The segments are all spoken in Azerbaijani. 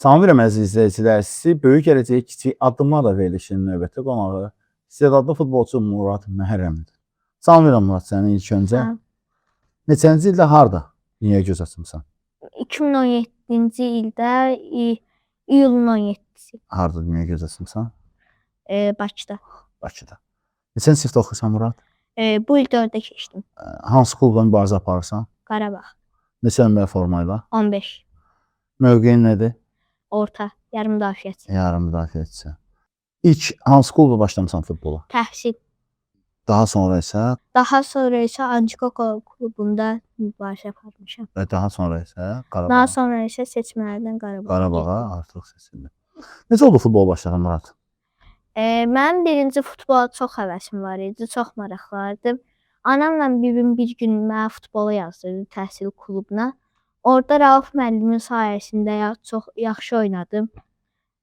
Salam verirəm əziz izləyicilər. Sizi böyük gələcəyə kiçik addımlarla verilişinin növbəti qonağı istedadlı futbolçu Murad Məhərrəmlidir. Salam verirəm Murad səni ilk öncə. Hə. Neçənci ildə harda dünyaya göz açmısan? 2017-ci ildə iyulun 17-si Harda dünyaya göz açmısan? Bakıda. Bakıda. Neçənci sinifdə oxuyursan Murad? Bu il 4-ə keçdim. Hansı klubla mübarizə aparırsan? Qarabağ. Neçə nömrə formayla? 15. Mövqeyin nədir? Orta. Yarım müdafiəçi. Yarım müdafiəçi. İlk hansı klubla başlamısan futbola? Təhsil. Daha sonra isə Ançikoko klubunda mübarizə aparmışam. və daha sonra isə Qarabağ. Daha sonra isə seçmələrdən Qarabağa artıq seçildi. Necə oldu futbola başladın Murad? Mənim birinci futbola çox həvəsim var idi, çox maraqlanırdım. Anamla bibim bir gün mənə futbola yazdırdı təhsil klubuna. Orada Rauf müəllimin sayəsində çox yaxşı oynadım.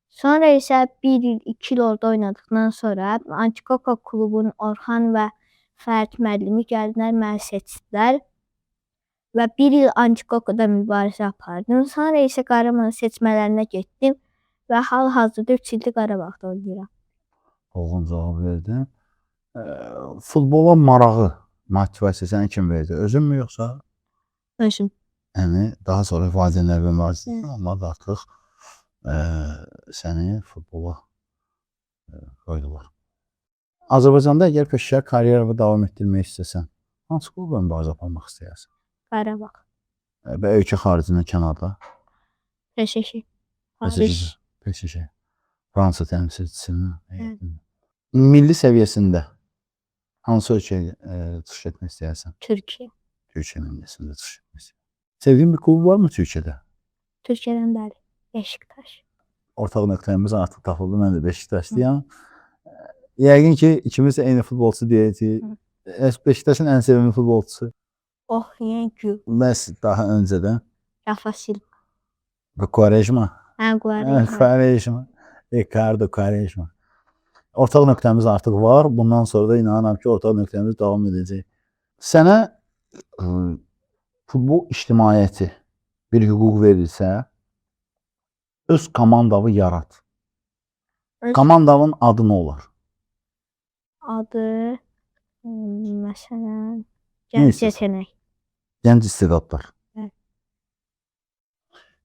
Sonra isə 1 il, 2 il orada oynadıqdan sonra Ançikoko klubunun Orxan və Fərid müəllimi gəldilər, məni seçdilər. Və 1 il Ançikokoda mübarizə apardım. Sonra isə Qarabağ seçmələrinə getdim və hal-hazırda 3 ildir Qarabağda oynayıram. Oğlum cavab verdin. Futbola marağı, motivasiya səni kim verdi? Özünmü yoxsa? Özüm. Yəni daha sonra valideynlər və müvazinə amma da artıq səni futbola qoydular. Azərbaycanda əgər peşəkar karyeranı davam etdirmək istəsən, hansı klubla mübarizə aparmaq istəyirsən? Qarabağ. Və ölkə xaricində kənarda? PSG. PSG. Fransa təmsilçisinin. Milli səviyyəsində hansı ölkəyə çıxış etmək istəyirsən? Türkiyə. Türkiyə millisində çıxış etmək istəyirsən. Sevdiyin bir klub varmı Türkiyədə? Türkiyədən bəli. Beşiktaş. Ortaq nöqtəmiz artıq tapıldı. Mən də Beşiktaşlıyam. Yəqin ki, ikimiz də eyni futbolçu deyəcəyik. Beşiktaşın ən sevimli futbolçusu? Yenki. Bəs daha öncədən? Rafa Silva. Və Quaresma? Quaresma. Ricardo Quaresma. Ortaq nöqtəmiz artıq var. Bundan sonra da inanıram ki, ortaq nöqtəmiz davam edəcək. Sənə futbol ictimaiyyəti bir hüquq verilsə, öz komandanı yarat. Komandanın adı nə olar? Adı məsələn Gənc Yetenek. Gənc istedadlar.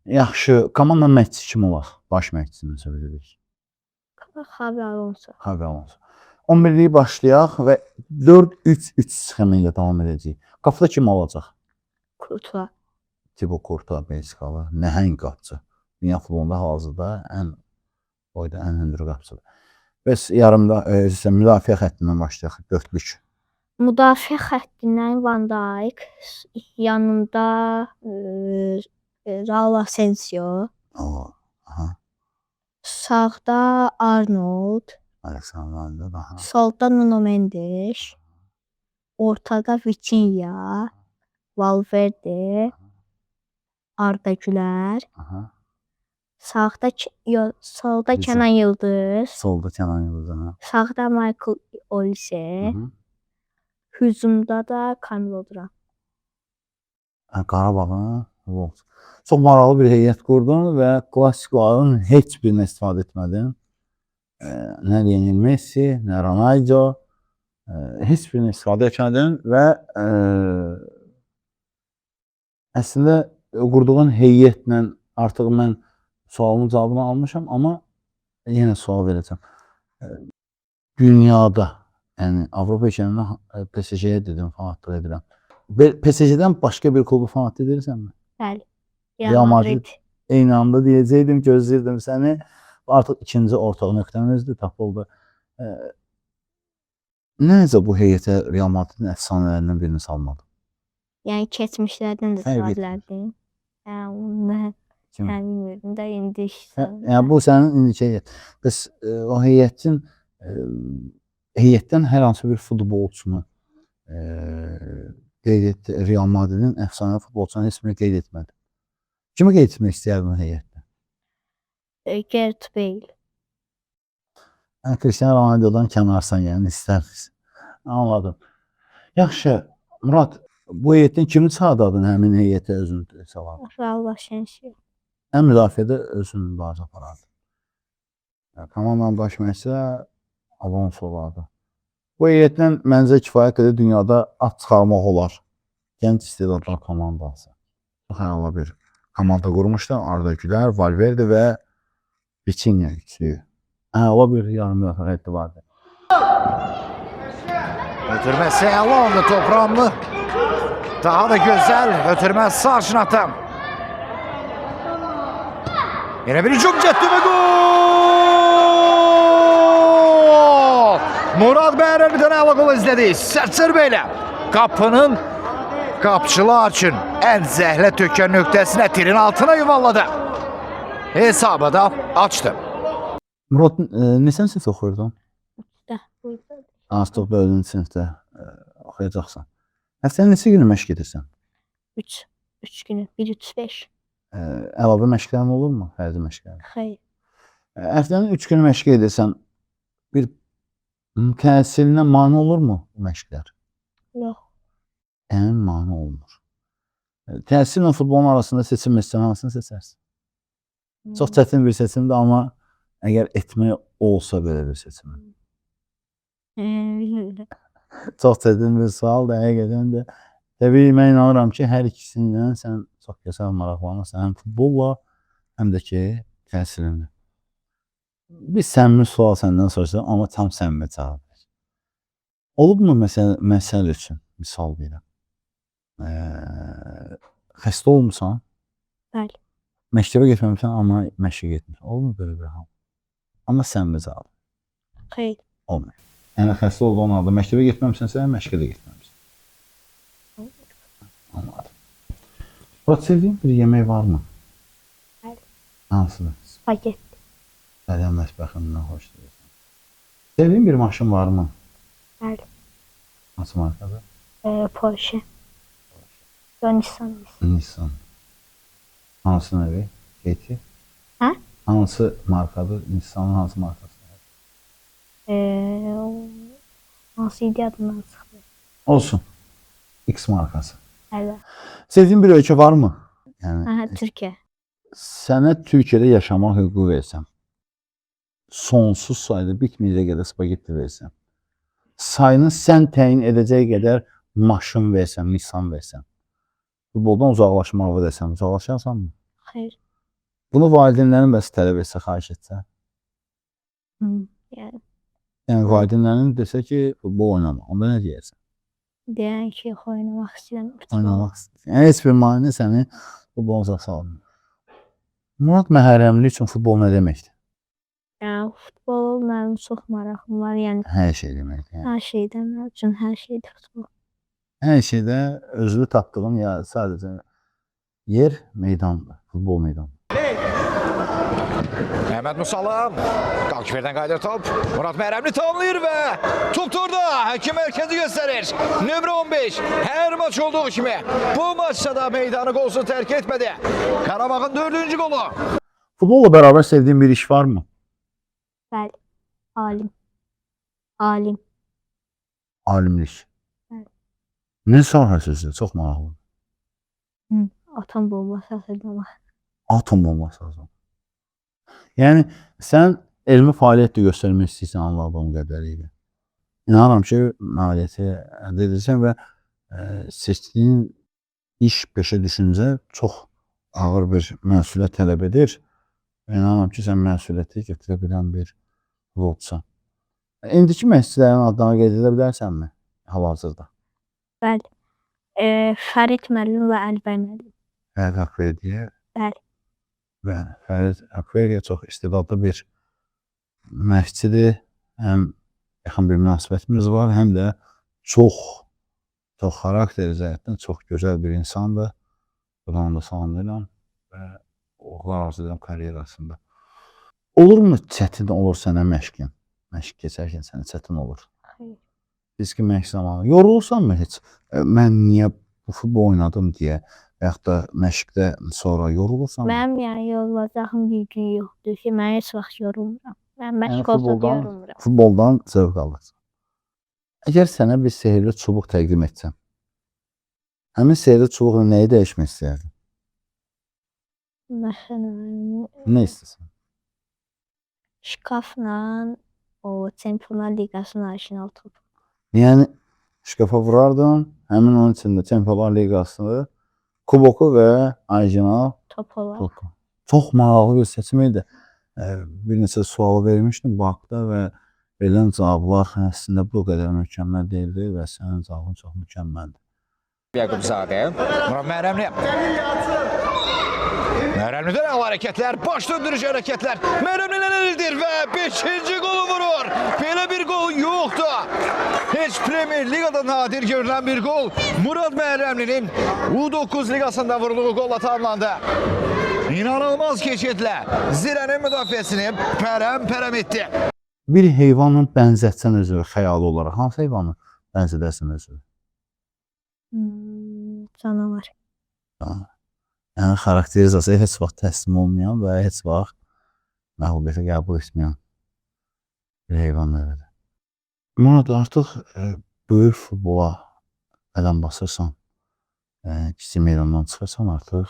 Yaxşı, komandanın məşqçisi kim olar? Baş məşqçisini söyləyirik. Xavi Alonso. 11-liyi başlayaq və 4-3-3 sxemi ilə davam edəcəyik. Qapıda kim olacaq? Kurtuğa. Thibaut Courtois, Belçikalı, nəhəng qapıcı. Dünya futbolunda hal-hazırda ən hündür qapıcıdır. Bəs yarımda müdafiə xəttindən başlayaq, 4-lük. Müdafiə xəttindən Van Dijk, yanında Raul Asensio. Sağda Arnold. Alexander daha. Solda Nuno Mendes. Ortada Vitinha, Valverde, Arda Güler. Solda Kenan Yıldız. Solda Kenan Yıldız. Sağda Michael Olise. Hücumda da Kamil Duran. Qarabağın çox maraqlı bir heyət qurdun və klassiklərin heç birini istifadə etmədin. Nə Lionel Messi, nə Ronaldo, heç birini istifadə etmədin və əslində qurduğun heyətlə artıq mən sualın cavabını almışam, amma yenə sual verəcəm. Dünyada, yəni Avropa ölkələrində PSG-yə dedim, fanatlıq edirəm. PSG-dən başqa bir klubu fanatlıq edirsənmi? Bəli. Real Madrid. Eyni anda deyəcəkdim, gözləyirdim səni. Artıq ikinci ortaq nöqtəmizdir, tapıldı. Necə bu heyətə Real Madridin əfsanələrindən birini salmadın? Yəni keçmişlərdən də istifadə bilmirdim də indi yəni bu sənin indiki heyət. Bəs o heyətdən hər hansı bir futbolçunu qeyd etdi. Real Madridin əfsanə futbolçunu heç birini qeyd etmədi. Kimi qeyd etmək istəyərdin heyətdə? Gareth Bale. Cristiano Ronaldo'dan kənarsan, yəni istərsən. Anladım. Yaxşı, Murad, bu heyətdən kimi çağırdın həmin heyətə özünü salardın? Raul Asensio. ən müdafiədə özünü mübarizə aparardı. Komandanın baş məşqçisi Alonso olardı. Bu heyətdən məncə kifayət qədər dünyada at çıxarmaq olar. Gənc istedadlar komandası. Çox əla bir komanda qurmuşdu. Arda Güler, Valverde və Vitinha üçlüyü. Əla bir yarım müdafiə heyəti vardı. Ötürməsi Alonso toprağını. Daha da güzel. Ötürmez sağ şınatam. Yine bir hücum cetti ve gol! Murad Bəyərəm bir tane ala gol izledi. Sərtsər belə. Kapının qapçılar üçün ən zəhlə tökən nöqtəsinə tirin altına yuvalladı. Hesabı da açtı. Murad, neçən sinifdə oxuyurdun? Da, buyurdu. Anstok 4-cü sinifdə oxuyacaqsan. Həftənin neçə günü məşq edirsən? 3 günü, 1-3-5. Əlavə məşqlərin olurmu? Fərdi məşqlərin. Xeyr. Həftənin 3 günü məşq edirsən, bir təhsilinə mane olurmu bu məşqlər? Yox. Mane olmur. Təhsillə futbolun arasında seçilməsən hansını seçərsən? Çox çətin bir seçimdir, amma əgər etmək olsa belə bir seçim. Bilmirəm. Çox çətin bir sualdır, həqiqətən də. Təbii, mən inanıram ki, hər ikisindən sən çox gözəl maraqlanırsan, həm futbolla, həm də ki, təhsilinlə. Bir səmimi sual səndən soruşacağam, amma tam səmimi cavab ver. Olubmu məsəl üçün, misal verirəm, xəstə olmuşsan, Bəli. məktəbə getməmişsən, amma məşqə getmişsən. Olubmu belə bir hal? Amma səmimi cavab. Xeyr. Olmuyor. Yəni xəstə olduğun halda məktəbə getməmisənsə, məşqə də getməmisən. Anladım. Murat, sevdiyin bir yemək varmı? Bəli. Hansıdır? Spagetti. Ələn mətbəxindən xoşlayırsan. Sevdiyin bir maşın varmı? Bəli. Hansı markadır? Porsche. Nissan. Nissan. Hansı növü? GT? Hə? Hansı markadır? Nissan'ın hansı markası? Hansı idi adından çıxdı? Olsun. X markası. Bəli. Sevdiyin bir ölkə varmı? Yəni, Türkiyə. sənə Türkiyədə yaşamaq hüququ versəm, sonsuz sayda bitməyəcək qədər spagetti versəm, sayını sən təyin edəcək qədər maşın versəm, Nissan versəm, futboldan uzaqlaşmağı desəm, uzaqlaşarsanmı? Xeyr. Bunu valideynlərin bəs tələb etsə, xahiş etsə? Yəni valideynlərin desə ki, futbol oynama, onda nə deyərsən? Deyən ki, oynamaq istəyirəm. Oynamaq istəyirsən. Yəni, heç bir mani səni futbolunuza salmıyor. Murad, məhərrəmlik üçün futbol nə deməkdir? Yəni, futbol mənim çox maraqım var. Yəni, Hər şey deməkdir. Yəni. hər şeydən mənim üçün hər şeydir futbol. Hər şeydə özünü tapdığın ya sadəcə yer meydandır, futbol meydanı. Mehmet Musallam. Takiplerden kaydır top. Murat Bəyərəmli tamamlayır ve tutturdu. Hakim merkezi gösterir. Nömrə 15. Her maç olduğu kimi bu maçta da meydanı golsuz terk etmedi. Qarabağın 4. golü. Futbolla beraber sevdiğin bir iş var mı? Bəli. Alim. Alim. Alimlik. Bəli. Ne sahəsidir? Çox maraqlı. Atom bombası hazırlamaq. Atom bombası lazım. Yəni sən elmi fəaliyyət də göstərmək istəyirsən anladığım qədərilə. İnanıram ki, nailiyyəti əldə edəcəksən və seçdiyin iş, peşə, düşüncə çox ağır bir məsuliyyət tələb edir. İnanıram ki, sən məsuliyyəti götürə bilən bir futbolçusan. İndiki məşqçilərin adlarını qeyd edə bilərsənmi hal-hazırda? Bəli. Fərid müəllim və Əlbəy müəllim. Fərid Haqverdiyə. Bəli. Bəli, Fərid Haqverdiyə çox istedadlı bir məşqçidir. Həm yaxın bir münasibətimiz var, həm də çox xarakteri cəhətdən çox gözəl bir insandır. Buradan da salamlayıram və uğurlar arzu edirəm karyerasında. Olurmu çətin olur sənə məşqin? Məşq keçərkən sənə çətin olur. Xeyr. Fiziki məşq zamanı. Yorulursanmı heç? Mən niyə bu futbol oynadım deyə və yaxud da məşqdə sonra yorulursanmı? Mənim yəni yorulacağım bir gün yoxdur ki, mən heç vaxt yorulmuram. Mən Yəni məşq olsa da yorulmuram. futboldan zövq alırsan. Əgər sənə bir sehirli çubuq təqdim etsəm, həmin sehirli çubuqla nəyi dəyişmək istəyərdin? Məsələn, Nə istəsən? şkafla o Çempionlar Liqasının orijinal topu. Yəni şkafa vurardın, həmin onun içində Çempionlar Liqası, kuboku və orijinal Top olar. topu. Çox maraqlı bir seçim idi. Bir neçə sual vermişdim bu haqda və verilən cavablar əslində bu qədər mükəmməl deyildi və sənin cavabın çox mükəmməldir. Yaqubzadə, Murad Məhrəmli. Məhrəmlidən əl hərəkətlər, baş döndürücü hərəkətlər. Məhrəmli nələrdir və 5-ci qolu vurur. Belə bir qol yoxdur. Heç Premier Ligada nadir görülən bir qol. Murad Məhrəmlinin U9 liqasında vurduğu qolla tamamlandı. İnanılmaz keçidlə Zirənin müdafiəsini pərəm-pərəm etdi. Bir heyvanın bənzətsən özü xəyalı olaraq hansı heyvanı bənzədərsən özü? Canavar. Yəni xarakterizasiyaya heç vaxt təslim olmayan və heç vaxt məğlubiyyətə qəbul etməyən bir heyvan növüdür. Murad, artıq böyük futbola qədəm basırsan, kiçik meydandan çıxırsan, artıq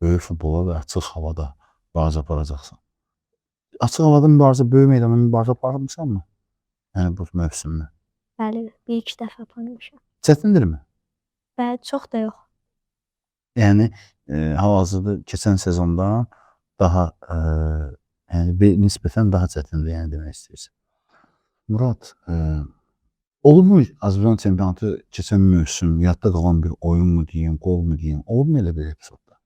böyük futbola və açıq havada mübarizə aparacaqsan. Açıq havada mübarizə, böyük meydanda mübarizə aparmışsanmı? Yəni bu mövsümdə. Bəli, bir-iki dəfə aparmışam. Çətindirmi? Bəli, çox da yox. Yəni hal-hazırda keçən sezondan daha yəni bir nisbətən daha çətindir, yəni demək istəyirsən. Murad, olubmu Azərbaycan çempionatı keçən mövsüm yadda qalan bir oyun mu deyim, qol mu deyim, olubmu elə bir epizodda?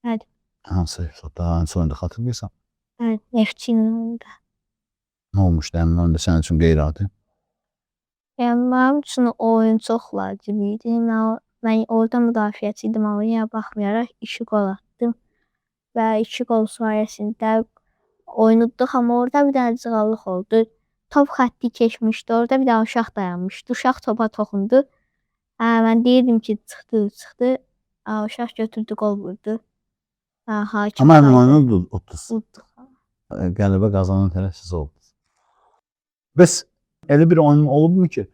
Bəli. Hansı epizodda, hansı oyunda xatırlayırsan? Bəli, Neftçinin oyunda. Nə olmuşdu həmin oyunda sənin üçün qeyri-adi? Yəni mənim üçün o oyun çox vacib idi. Mən orada müdafiəçi idim, amma baxmayaraq 2 qol atdım və 2 qol sayəsində oyunu udduq, amma orada bir dənə cığallıq oldu. Top xətti keçmişdi, orada bir dənə uşaq dayanmışdı. Uşaq topa toxundu. Mən deyirdim ki, çıxdı. Uşaq götürdü, qol vurdu. Hakim Amma həmin oyunu utdunuz. udduq. Qələbə qazanan tərəf siz oldunuz. Bəs elə bir oyun olubmu ki,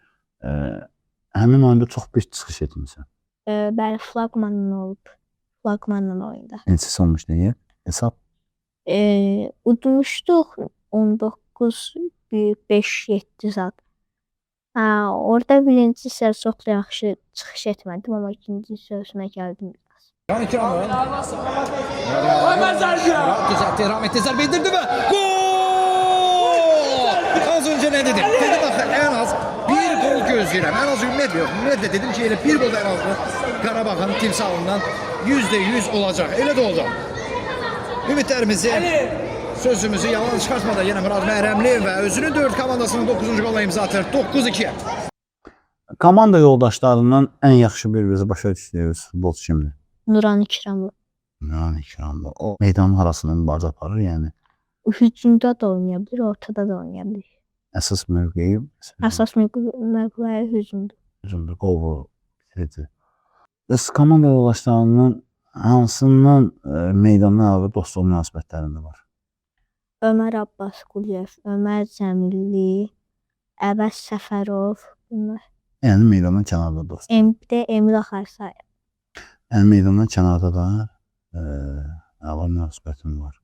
həmin oyunda çox bir çıxış etmisən? Bəli, flaqmanla olub. Flaqmanla oyunda. Neçəsi olmuş deyək? Hesab? Udmuşduq 19 5-7 saat. Orada birinci hissə çox yaxşı çıxış etmədim, amma ikinci hissəsinə gəldim biraz. Can İkramov. Düzeltti, rahmetli zərbe indirdi və gol! Az önce ne dedim? Dedim axı en az bir gol gözləyirəm. En az ümumiyyətlə dedim ki, elə bir gol en az Qarabağın timsalından %100 olacaq. Elə də oldu. Ümitlərimizi, sözümüzü yalan çıxartmadan yenə Murad Məhrəmli və özünün 4 komandasının 9-cu qolla imza atır. 9-2. Komanda yoldaşlarından ən yaxşı bir-birinizi başa düşdüyünüz futbolçu kimdir? Nuran İkramov. Nuran İkramov. O meydanın arasında mübarizə aparır, yəni Hücumda da oynaya bilir, ortada da oynaya bilir. əsas mövqeyi Əsas mövqeyi hücumdur. hücumda qol vurur, bitirici. Bəs komanda yoldaşlarından hansından meydandan əlavə dostluq münasibətlərində var? Ömər Abbasquliyev, Ömər Cəmilli, Əvəz Səfərov, bunlar. Yəni meydandan kənarda dost. Bir də Emil Axarsayev. Yəni meydandan kənarda da əla münasibətin var.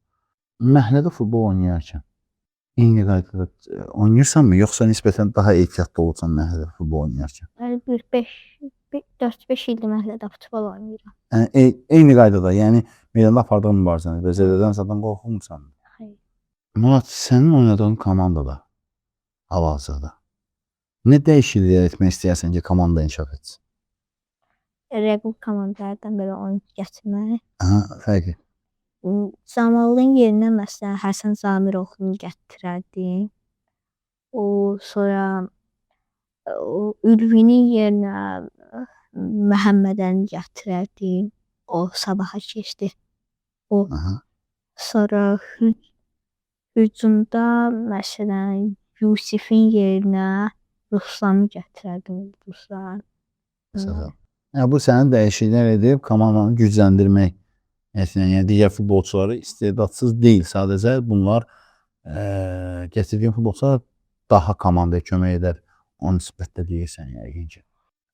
Məhəllədə futbol oynayarkən eyni qaydada oynayırsanmı, yoxsa nisbətən daha ehtiyatlı olursan məhəllədə futbol oynayarkən? Bir 4-5 ildir məhəllədə futbol oynayıram. Yəni eyni qaydada, yəni meydanda apardığın mübarizəni və zədədən zaten qorxurmusan? Hayır. Murad, sənin oynadığın komandada hal-hazırda nə dəyişikliklər etmək istəyərsən ki, komanda inkişaf etsin? Rəqib komandalardan belə oyun gətirmək. Fərqi. Zamalın yerinə məsələn Həsən Zamiroğlunu gətirərdim. Sonra Ülvinin yerinə Məhəmmədəni gətirərdim. O Sabaha keçdi. Sonra hücumda məsələn Yusifin yerinə Ruslanı gətirərdim. Ruslan. Yəni bu sənin dəyişikliklər edib komandanı gücləndirmək. Yəni digər futbolçuları istedadsız deyil, sadəcə bunlar gətirdiyin futbolçular daha komandaya kömək edər. O nisbətdə deyirsən yəqin ki.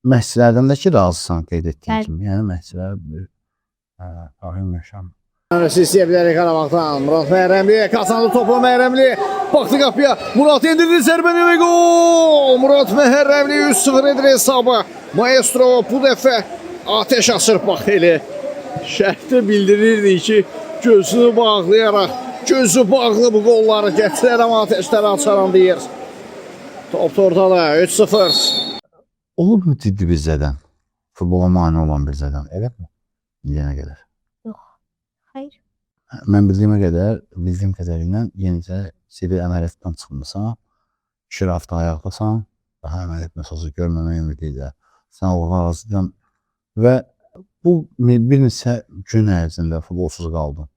Məşqçilərdən də ki, razısan qeyd etdiyin kimi. Yəni məşqçilər Rahim Yaşam Siz istəyə bilərik Qarabağdan. Murad Məhrəmli kazandı topu Məhrəmli. Baxdı qapıya. Murad indirdi zərbəni və gol. Murad Məhrəmli 3-0 edir hesabı. Maestro bu dəfə ateş açır bax elə. Şərhdə bildirirdi ki, gözünü bağlayaraq, gözü bağlı bu qolları gətirərəm, ateşləri açaram deyir. Top ortada 3-0. Olur mu ciddi bir zədən? Futbola mane olan bir zədən, elə mi? Yenə qədər. Hayır. Mən bildiyim qədərilə yenicə sivil əməliyyatdan çıxmısan, kişi hafta ayaqdasan, daha əməliyyat mesajı görməmə ümidi ilə sən oğlan razıdan və bu bir neçə gün ərzində futbolsuz qaldın.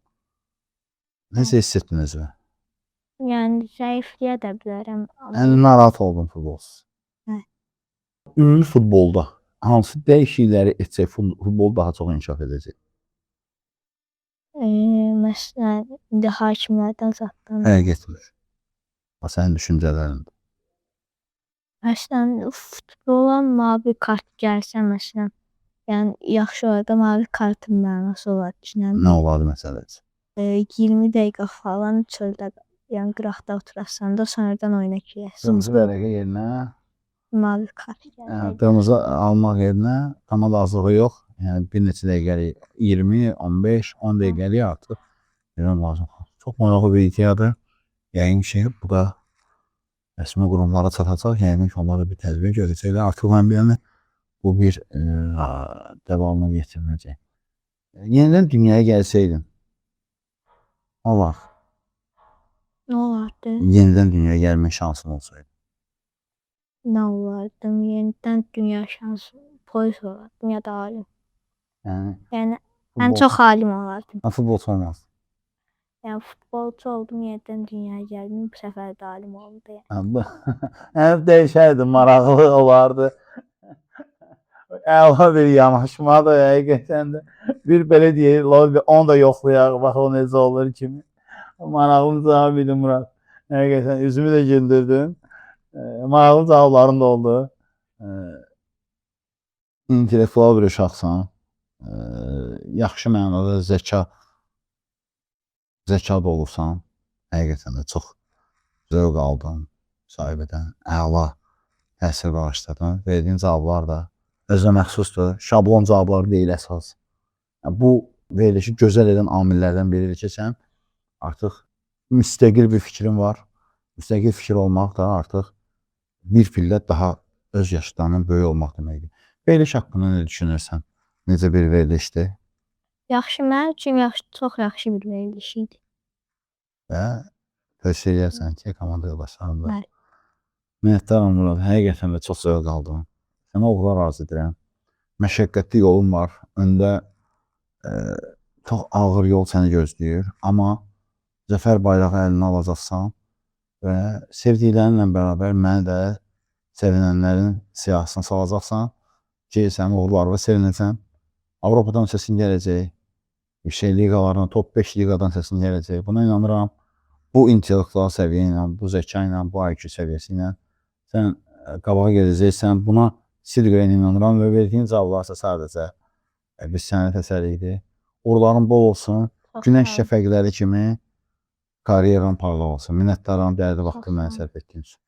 Necə hiss etdiniz və? Yəni zəifliyə də bilərəm. Yəni narahat oldun futbolsuz. Hə. Ümumi futbolda hansı dəyişiklikləri etsək futbol daha çox inkişaf edəcək? Məsələn, indi hakimlərdən zatdan. Həqiq etmir. Sənin düşüncələrindir. Məsələn, futbola mavi kart gəlsə, məsələn, yəni yaxşı olardı, mavi kartın mənası olardı. Düşünürəm. Nə olardı məsələsi? 20 dəqiqə falan çöldə, yəni qıraqda oturasan da sonradan oyuna girəsən. Qırmızı vərəqə yerinə, Mavi kart gəlsə. qırmızı almaq yerinə tamam azlığı yox. Yəni bir neçə dəqiqəlik 20, 15, 10 dəqiqəlik artıq verməm lazım. Çox maraqlı bir iddiadır. Yəqin ki, bu da rəsmi qurumlara çatacaq. Yəqin ki, onlara bir tədbir görəcəklər. Artıq mən biləni bu bir davamına gətirməyəcək. Yenidən dünyaya gəlsəydin, olar. Nə olardı? Yenidən dünyaya gəlmə şansın olsaydı. Nə olardı? Yenidən dünya şansı polis olardım ya da alim. Yəni ən çox alim olardım. Futbolçu olmaz. Yəni futbolçu oldum, yenidən dünyaya gəldim, bu səfər də alim oldu. Yəni dəyişərdi, maraqlı olardı. Əla bir yanaşmadır həqiqətən də. Bir belə deyək, onu da yoxlayaq, bax o necə olur kimi. Maraqlı cavab idi Murad. Həqiqətən üzümü də güldürdün. Maraqlı cavabların da oldu. İntellektual bir uşaqsan. Yaxşı mənada zəka dolusan. Həqiqətən də çox zövq aldın. Müsahibədən əla təsir bağışladın. Verdiyin cavablar da özünə məxsusdur. Şablon cavabları deyil əsas. Bu verilişi gözəl edən amillərdən biridir ki, sən artıq müstəqil bir fikrin var. Müstəqil fikir olmaq da artıq bir pillə daha öz yaşlarının böyük olmaq deməkdir. Veriliş haqqında nə düşünürsən? Necə bir verilişdir? Yaxşı, mənim üçün çox yaxşı bir veriliş idi. Və tövsiyə edərsən ki, komanda yoldaşlarım da. Bəli. Minnətdaram Murad, həqiqətən də çox zövq aldım. Sənə oğlar arzu edirəm. Məşəqqətli yolun var. Öndə çox ağır yol səni gözləyir. Amma zəfər bayrağı əlinə alacaqsan və sevdiklərinlə bərabər məni də sevinənlərin siyahısına salacaqsan ki, sənin uğurlarına sevinəcəm. Avropadan səsin gələcək. Yüksək liqalarına, top 5 liqadan səsin gələcək. Buna inanıram. Bu intellektual səviyyə ilə, bu zəka ilə, bu IQ səviyyəsi ilə sən qabağa gedəcəksən. Buna sidqə inanıram və verdiyin cavablarsa sadəcə biz sənə təsəlli idi. Uğurların bol olsun. Günəş şəfəqləri kimi karyeran parlaq olsun. Minnətdaram, dəyərli vaxtı mənə sərf etdiyiniz üçün.